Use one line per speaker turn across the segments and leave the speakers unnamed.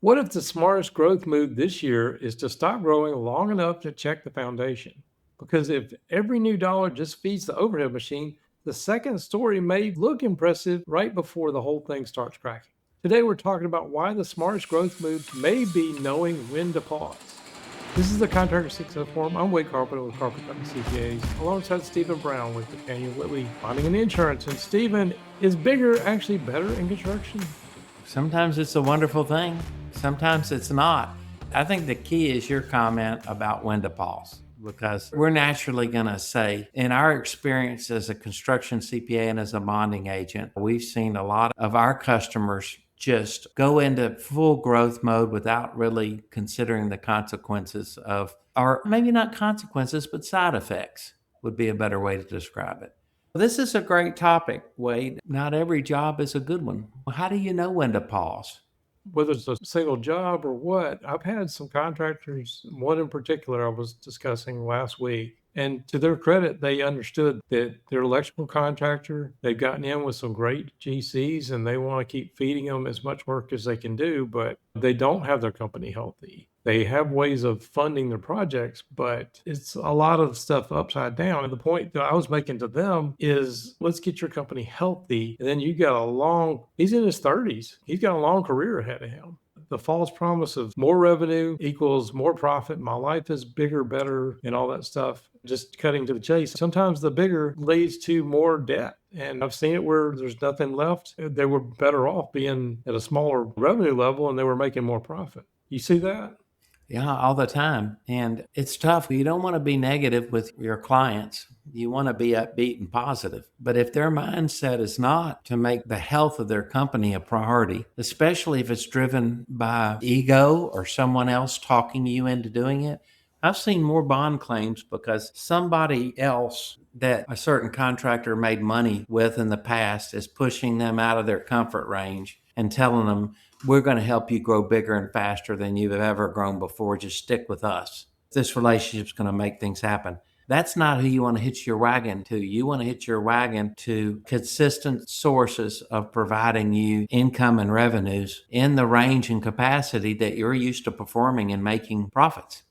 What if the smartest growth move this year is to stop growing long enough to check the foundation? Because if every new dollar just feeds the overhead machine, the second story may look impressive right before the whole thing starts cracking. Today, we're talking about why the smartest growth move may be knowing when to pause. This is the Contractor Success Forum. I'm Wade Carpenter with Carpenter and CPAs, alongside Stephen Brown with Daniel Whitley, Bonding and Insurance. And Stephen, is bigger actually better in construction?
Sometimes it's a wonderful thing. Sometimes it's not. I think the key is your comment about when to pause, because we're naturally going to say, in our experience as a construction CPA and as a bonding agent, we've seen a lot of our customers just go into full growth mode without really considering the consequences of, or maybe not consequences, but side effects would be a better way to describe it. This is a great topic, Wade. Not every job is a good one. How do you know when to pause?
Whether it's a single job or what, I've had some contractors, one in particular I was discussing last week, and to their credit, they understood that their electrical contractor, they've gotten in with some great GCs and they want to keep feeding them as much work as they can do, but they don't have their company healthy. They have ways of funding their projects, but it's a lot of stuff upside down. And the point that I was making to them is, let's get your company healthy. And then he's in his 30s. He's got a long career ahead of him. The false promise of more revenue equals more profit. My life is bigger, better, and all that stuff. Just cutting to the chase. Sometimes the bigger leads to more debt. And I've seen it where there's nothing left. They were better off being at a smaller revenue level and they were making more profit. You see that?
Yeah, all the time. And it's tough. You don't want to be negative with your clients. You want to be upbeat and positive. But if their mindset is not to make the health of their company a priority, especially if it's driven by ego or someone else talking you into doing it, I've seen more bond claims because somebody else that a certain contractor made money with in the past is pushing them out of their comfort range and telling them, we're going to help you grow bigger and faster than you've ever grown before. Just stick with us. This relationship's going to make things happen. That's not who you want to hitch your wagon to. You want to hitch your wagon to consistent sources of providing you income and revenues in the range and capacity that you're used to performing and making profits.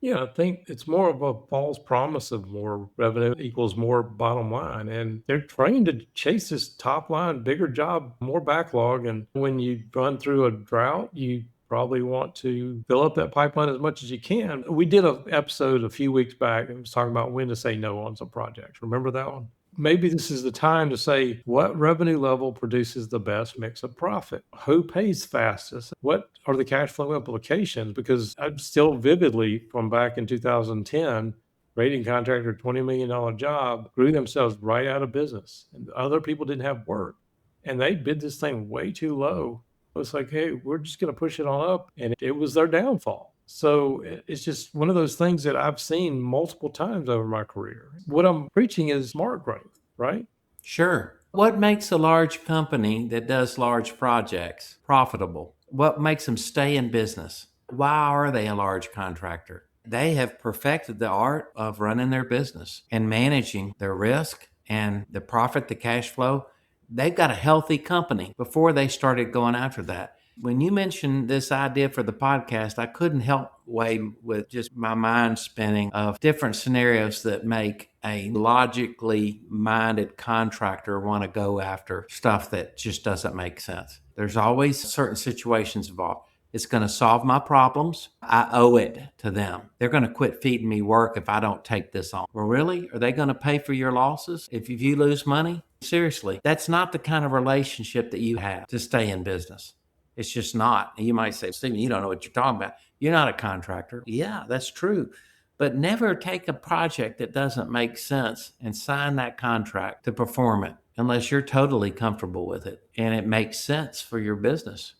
Yeah, I think it's more of a false promise of more revenue equals more bottom line. And they're trained to chase this top line, bigger job, more backlog. And when you run through a drought, you probably want to fill up that pipeline as much as you can. We did an episode a few weeks back that was talking about when to say no on some projects. Remember that one? Maybe this is the time to say what revenue level produces the best mix of profit? Who pays fastest? What are the cash flow implications? Because I'm still vividly from back in 2010, rating contractor, $20 million job, grew themselves right out of business. And other people didn't have work. And they bid this thing way too low. It's like, hey, we're just going to push it on up. And it was their downfall. So it's just one of those things that I've seen multiple times over my career. What I'm preaching is smart growth, right?
Sure. What makes a large company that does large projects profitable? What makes them stay in business? Why are they a large contractor? They have perfected the art of running their business and managing their risk and the profit, the cash flow. They've got a healthy company before they started going after that. When you mentioned this idea for the podcast, I couldn't help Wade with just my mind spinning of different scenarios that make a logically minded contractor want to go after stuff that just doesn't make sense. There's always certain situations involved. It's going to solve my problems. I owe it to them. They're going to quit feeding me work if I don't take this on. Well, really? Are they going to pay for your losses if you lose money? Seriously, that's not the kind of relationship that you have to stay in business. It's just not. You might say, Stephen, you don't know what you're talking about. You're not a contractor. Yeah, that's true. But never take a project that doesn't make sense and sign that contract to perform it unless you're totally comfortable with it and it makes sense for your business.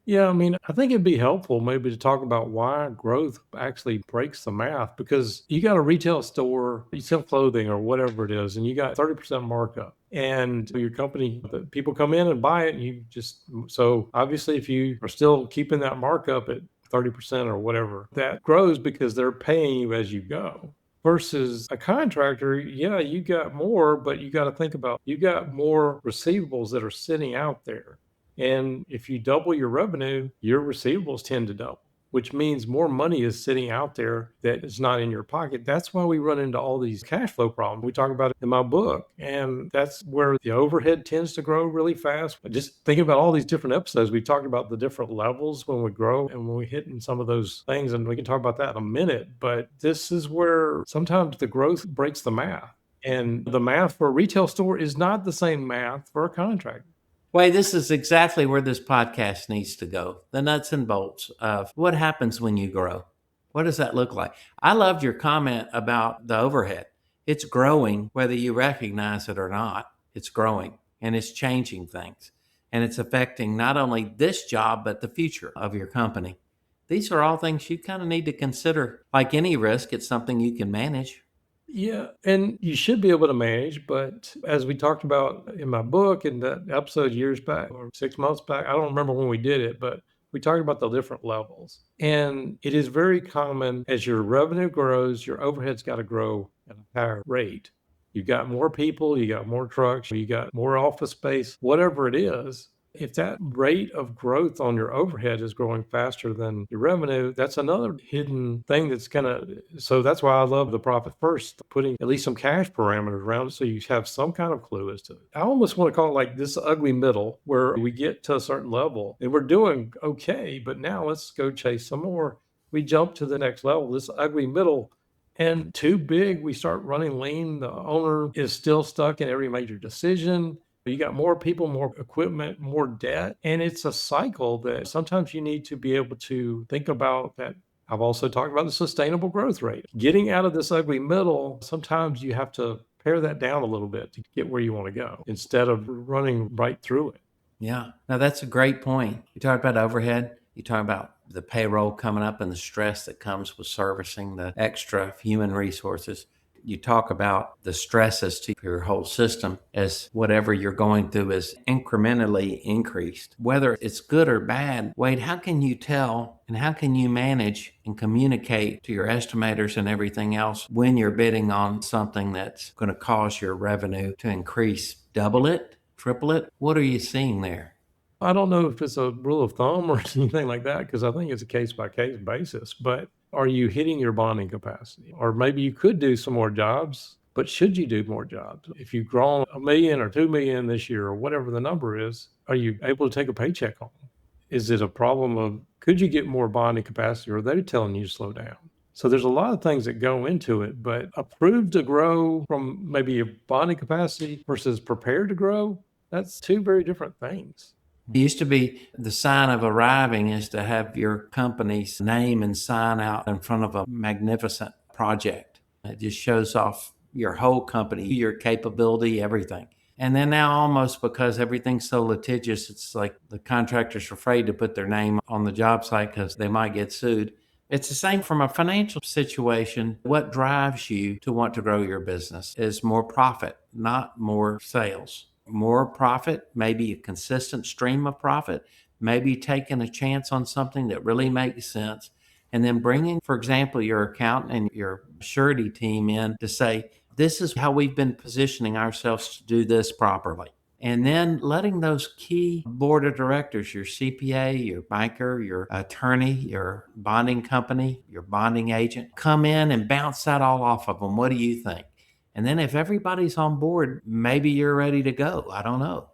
Yeah, I mean, I think it'd be helpful maybe to talk about why growth actually breaks the math because you got a retail store, you sell clothing or whatever it is, and you got 30% markup. And your company, people come in and buy it, and so obviously, if you are still keeping that markup at 30% or whatever, that grows because they're paying you as you go. Versus a contractor, yeah, you got more, but you got to think about you got more receivables that are sitting out there. And if you double your revenue, your receivables tend to double, which means more money is sitting out there that is not in your pocket. That's why we run into all these cash flow problems. We talk about it in my book. And that's where the overhead tends to grow really fast. Just thinking about all these different episodes, we talked about the different levels when we grow and when we hit in some of those things. And we can talk about that in a minute. But this is where sometimes the growth breaks the math. And the math for a retail store is not the same math for a contractor.
Wade, this is exactly where this podcast needs to go. The nuts and bolts of what happens when you grow. What does that look like? I loved your comment about the overhead. It's growing, whether you recognize it or not. It's growing and it's changing things. And it's affecting not only this job, but the future of your company. These are all things you kind of need to consider. Like any risk, it's something you can manage.
Yeah, and you should be able to manage, but as we talked about in my book in that episode years back or 6 months back, I don't remember when we did it, but we talked about the different levels. And it is very common as your revenue grows, your overhead's got to grow at a higher rate. You got more people, you got more trucks, you got more office space, whatever it is. If that rate of growth on your overhead is growing faster than your revenue, that's another hidden thing that's so that's why I love the profit first, putting at least some cash parameters around it so you have some kind of clue as to it. I almost want to call it like this ugly middle where we get to a certain level and we're doing okay, but now let's go chase some more. We jump to the next level, this ugly middle. And too big, we start running lean. The owner is still stuck in every major decision. You got more people, more equipment, more debt. And it's a cycle that sometimes you need to be able to think about that. I've also talked about the sustainable growth rate. Getting out of this ugly middle, sometimes you have to pare that down a little bit to get where you want to go instead of running right through it.
Yeah. Now that's a great point. You talk about overhead. You talk about the payroll coming up and the stress that comes with servicing the extra human resources. You talk about the stresses to your whole system as whatever you're going through is incrementally increased. Whether it's good or bad, Wade, how can you tell and how can you manage and communicate to your estimators and everything else when you're bidding on something that's going to cause your revenue to increase? Double it? Triple it? What are you seeing there?
I don't know if it's a rule of thumb or anything like that, because I think it's a case by case basis. But are you hitting your bonding capacity? Or maybe you could do some more jobs, but should you do more jobs? If you've grown 1 million or 2 million this year or whatever the number is, are you able to take a paycheck home? Is it a problem of could you get more bonding capacity or are they telling you to slow down? So there's a lot of things that go into it, but approved to grow from maybe your bonding capacity versus prepared to grow, that's two very different things.
It used to be the sign of arriving is to have your company's name and sign out in front of a magnificent project. It just shows off your whole company, your capability, everything. And then now almost because everything's so litigious, it's like the contractor's afraid to put their name on the job site because they might get sued. It's the same from a financial situation. What drives you to want to grow your business is more profit, not more sales. More profit, maybe a consistent stream of profit, maybe taking a chance on something that really makes sense. And then bringing, for example, your accountant and your surety team in to say, this is how we've been positioning ourselves to do this properly. And then letting those key board of directors, your CPA, your banker, your attorney, your bonding company, your bonding agent, come in and bounce that all off of them. What do you think? And then if everybody's on board, maybe you're ready to go. I don't know.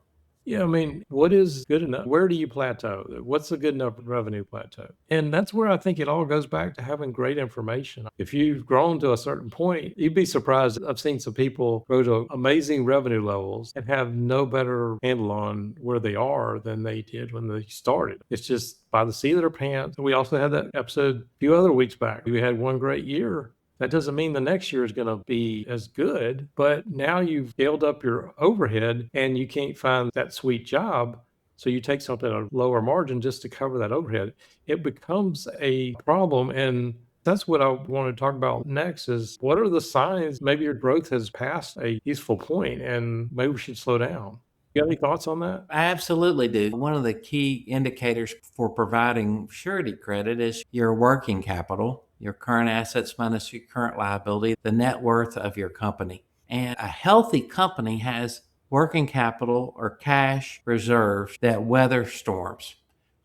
Yeah, I mean, what is good enough? Where do you plateau? What's a good enough revenue plateau? And that's where I think it all goes back to having great information. If you've grown to a certain point, you'd be surprised. I've seen some people grow to amazing revenue levels and have no better handle on where they are than they did when they started. It's just by the seat of their pants. We also had that episode a few other weeks back. We had one great year. That doesn't mean the next year is going to be as good, but now you've scaled up your overhead and you can't find that sweet job. So you take something at a lower margin just to cover that overhead. It becomes a problem. And that's what I want to talk about next is what are the signs maybe your growth has passed a useful point and maybe we should slow down. You got any thoughts on that?
I absolutely do. One of the key indicators for providing surety credit is your working capital, your current assets minus your current liability, the net worth of your company. And a healthy company has working capital or cash reserves that weather storms.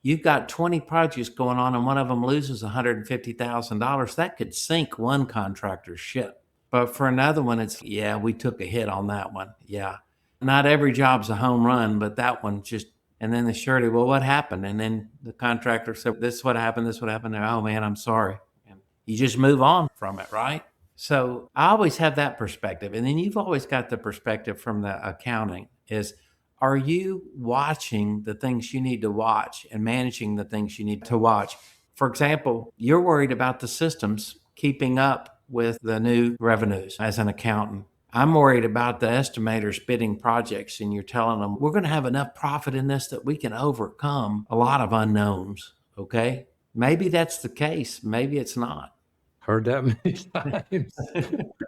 You've got 20 projects going on and one of them loses $150,000. That could sink one contractor's ship. But for another one, it's, yeah, we took a hit on that one. Yeah. Not every job's a home run, but that one just, and then the surety, well, what happened? And then the contractor said, this is what happened, this is what happened. Oh man, I'm sorry. And you just move on from it, right? So I always have that perspective. And then you've always got the perspective from the accounting is, are you watching the things you need to watch and managing the things you need to watch? For example, you're worried about the systems keeping up with the new revenues as an accountant. I'm worried about the estimators bidding projects, and you're telling them, we're going to have enough profit in this that we can overcome a lot of unknowns. Okay. Maybe that's the case. Maybe it's not.
Heard that many times.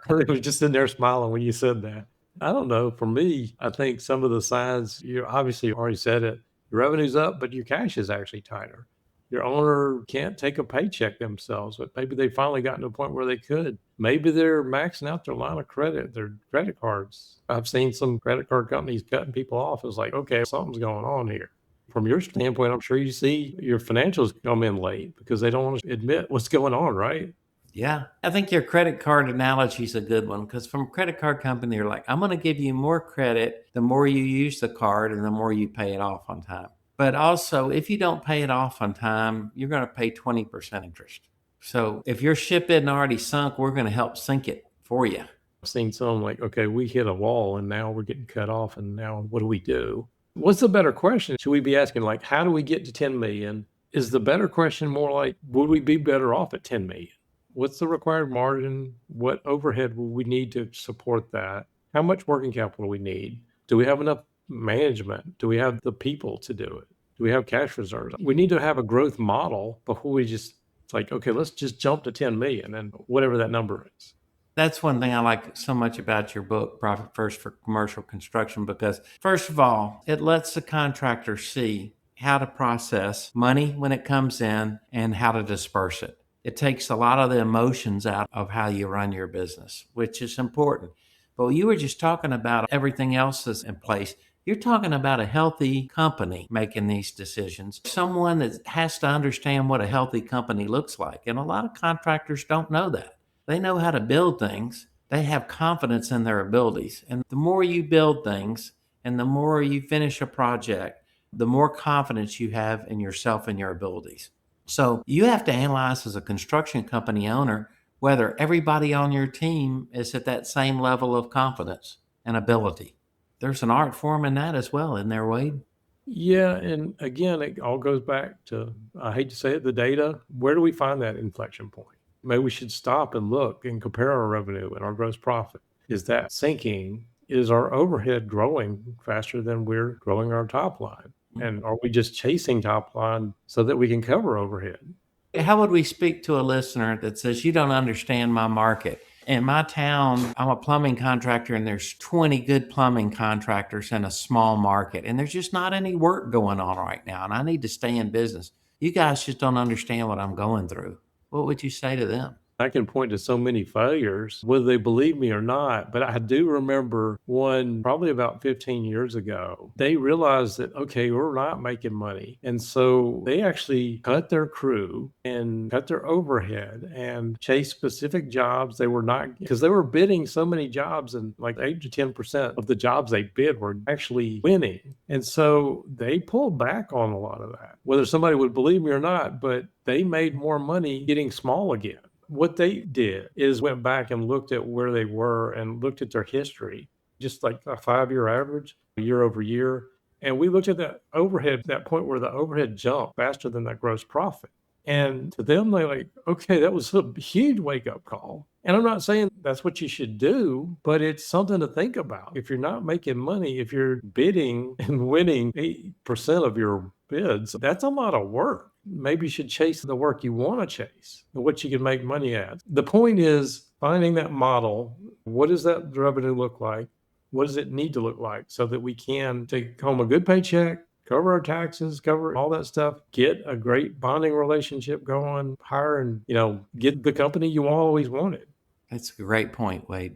I was just in there smiling when you said that. I don't know. For me, I think some of the signs, you obviously already said it. Your revenue's up, but your cash is actually tighter. Your owner can't take a paycheck themselves, but maybe they finally gotten to a point where they could. Maybe they're maxing out their line of credit, their credit cards. I've seen some credit card companies cutting people off. It's like, okay, something's going on here. From your standpoint, I'm sure you see your financials come in late because they don't want to admit what's going on, right?
Yeah. I think your credit card analogy is a good one because from a credit card company, they're like, I'm going to give you more credit the more you use the card and the more you pay it off on time. But also, if you don't pay it off on time, you're going to pay 20% interest. So if your ship isn't already sunk, we're going to help sink it for you.
I've seen some like, okay, we hit a wall and now we're getting cut off. And now what do we do? What's the better question? Should we be asking like, how do we get to 10 million? Is the better question more like, would we be better off at 10 million? What's the required margin? What overhead will we need to support that? How much working capital do we need? Do we have enough management? Do we have the people to do it? Do we have cash reserves? We need to have a growth model before we just, it's like, okay, let's just jump to 10 million and whatever that number is.
That's one thing I like so much about your book, Profit First for Commercial Construction, because first of all, it lets the contractor see how to process money when it comes in and how to disperse it. It takes a lot of the emotions out of how you run your business, which is important. But you were just talking about everything else that's in place. You're talking about a healthy company making these decisions, someone that has to understand what a healthy company looks like. And a lot of contractors don't know that. They know how to build things. They have confidence in their abilities. And the more you build things and the more you finish a project, the more confidence you have in yourself and your abilities. So you have to analyze as a construction company owner whether everybody on your team is at that same level of confidence and ability. There's an art form in that as well, isn't there, Wade?
Yeah. And again, it all goes back to, I hate to say it, the data. Where do we find that inflection point? Maybe we should stop and look and compare our revenue and our gross profit. Is that sinking? Is our overhead growing faster than we're growing our top line? And are we just chasing top line so that we can cover overhead?
How would we speak to a listener that says, you don't understand my market? In my town, I'm a plumbing contractor and there's 20 good plumbing contractors in a small market. And there's just not any work going on right now. And I need to stay in business. You guys just don't understand what I'm going through. What would you say to them?
I can point to so many failures, whether they believe me or not. But I do remember one probably about 15 years ago. They realized that, okay, we're not making money. And so they actually cut their crew and cut their overhead and chased specific jobs. They were not, because they were bidding so many jobs, and like 8 to 10% of the jobs they bid were actually winning. And so they pulled back on a lot of that, whether somebody would believe me or not, but they made more money getting small again. What they did is went back and looked at where they were and looked at their history, just like a 5-year average, year over year. And we looked at that overhead, that point where the overhead jumped faster than that gross profit. And to them, they're like, okay, that was a huge wake up call. And I'm not saying that's what you should do, but it's something to think about. If you're not making money, if you're bidding and winning 8% of your bids, that's a lot of work. Maybe you should chase the work you want to chase and what you can make money at. The point is finding that model. What does that revenue look like? What does it need to look like so that we can take home a good paycheck, cover our taxes, cover all that stuff, get a great bonding relationship going, hire and, get the company you always wanted.
That's a great point, Wade.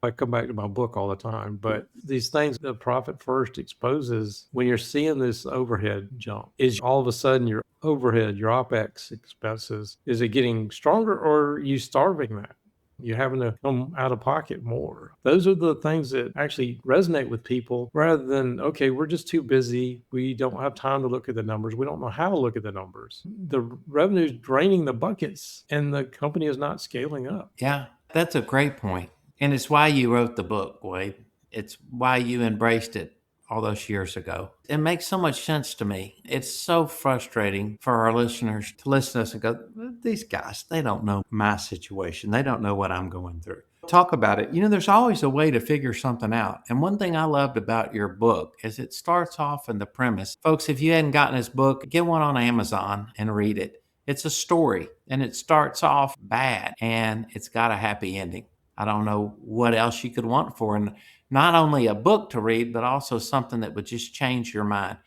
I come back to my book all the time, but these things the Profit First exposes when you're seeing this overhead jump, is all of a sudden your overhead, your OPEX expenses, is it getting stronger or are you starving that? You're having to come out of pocket more. Those are the things that actually resonate with people rather than, okay, we're just too busy. We don't have time to look at the numbers. We don't know how to look at the numbers. The revenue's draining the buckets and the company is not scaling up.
Yeah, that's a great point. And it's why you wrote the book, Wade. It's why you embraced it all those years ago. It makes so much sense to me. It's so frustrating for our listeners to listen to us and go, these guys, they don't know my situation. They don't know what I'm going through. Talk about it. There's always a way to figure something out. And one thing I loved about your book is it starts off in the premise. Folks, if you hadn't gotten this book, get one on Amazon and read it. It's a story and it starts off bad and it's got a happy ending. I don't know what else you could want for, and not only a book to read, but also something that would just change your mind.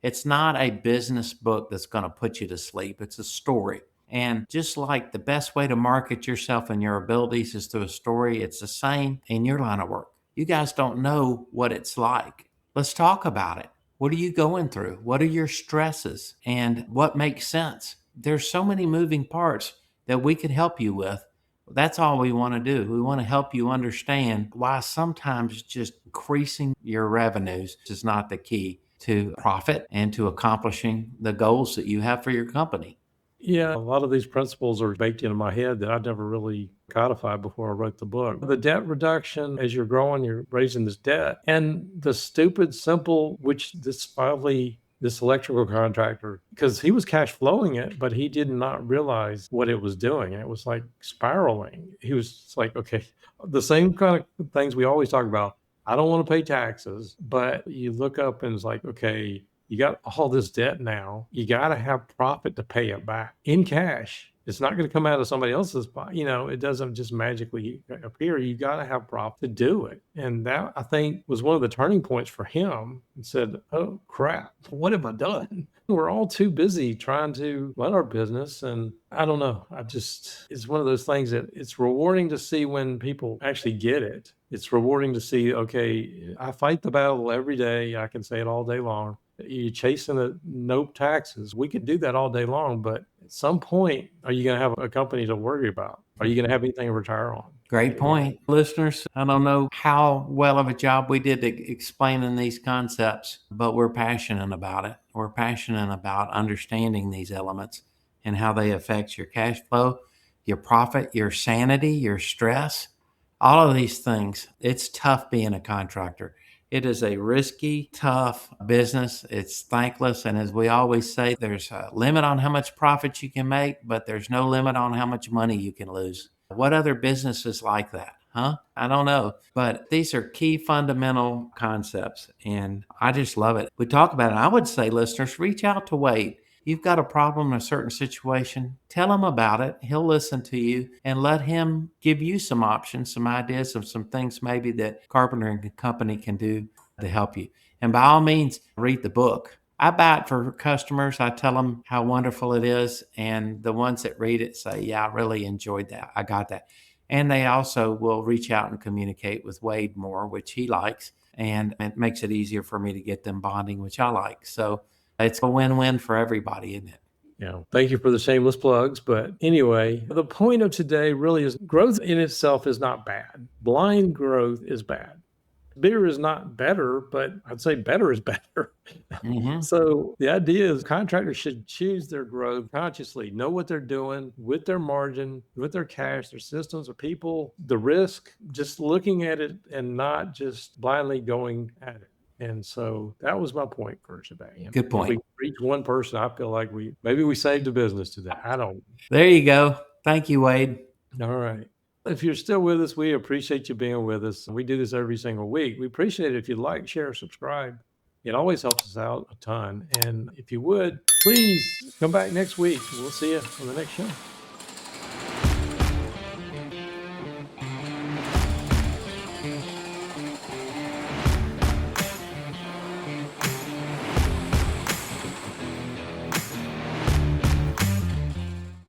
It's not a business book that's going to put you to sleep. It's a story. And just like the best way to market yourself and your abilities is through a story, it's the same in your line of work. You guys don't know what it's like. Let's talk about it. What are you going through? What are your stresses? And what makes sense? There's so many moving parts that we could help you with. That's all we want to do. We want to help you understand why sometimes just increasing your revenues is not the key to profit and to accomplishing the goals that you have for your company.
Yeah, a lot of these principles are baked into my head that I'd never really codified before I wrote the book. The debt reduction, as you're growing, you're raising this debt. And the stupid, simple, which this electrical contractor, because he was cash flowing it, but he did not realize what it was doing. It was like spiraling. He was like, okay, the same kind of things we always talk about. I don't want to pay taxes, but you look up and it's like, okay, you got all this debt now. You got to have profit to pay it back in cash. It's not going to come out of somebody else's pocket. It doesn't just magically appear. You got to have profit to do it. And that, I think, was one of the turning points for him and said, oh, crap, what have I done? We're all too busy trying to run our business. And I don't know. It's one of those things that it's rewarding to see when people actually get it. It's rewarding to see, okay, I fight the battle every day. I can say it all day long. You're chasing the nope taxes. We could do that all day long, but at some point, are you going to have a company to worry about? Are you going to have anything to retire on?
Great point. Listeners, I don't know how well of a job we did explaining these concepts, but we're passionate about it. We're passionate about understanding these elements and how they affect your cash flow, your profit, your sanity, your stress, all of these things. It's tough being a contractor. It is a risky, tough business. It's thankless. And as we always say, there's a limit on how much profit you can make, but there's no limit on how much money you can lose. What other business is like that? Huh? I don't know. But these are key fundamental concepts. And I just love it. We talk about it. I would say, listeners, reach out to Wade. You've got a problem in a certain situation, tell him about it. He'll listen to you and let him give you some options, some ideas of some things maybe that Carpenter and Company can do to help you. And by all means, read the book. I buy it for customers. I tell them how wonderful it is. And the ones that read it say, yeah, I really enjoyed that. I got that. And they also will reach out and communicate with Wade more, which he likes. And it makes it easier for me to get them bonding, which I like. So it's a win-win for everybody, isn't it?
Yeah. Thank you for the shameless plugs. But anyway, the point of today really is growth in itself is not bad. Blind growth is bad. Bigger is not better, but I'd say better is better.
Mm-hmm.
So the idea is contractors should choose their growth consciously, know what they're doing with their margin, with their cash, their systems, their people, the risk, just looking at it and not just blindly going at it. And so that was my point for today.
Good point.
If we reach one person, I feel like maybe we saved a business today. I don't.
There you go. Thank you, Wade.
All right. If you're still with us, we appreciate you being with us. We do this every single week. We appreciate it if you like, share, subscribe. It always helps us out a ton. And if you would, please come back next week. We'll see you on the next show.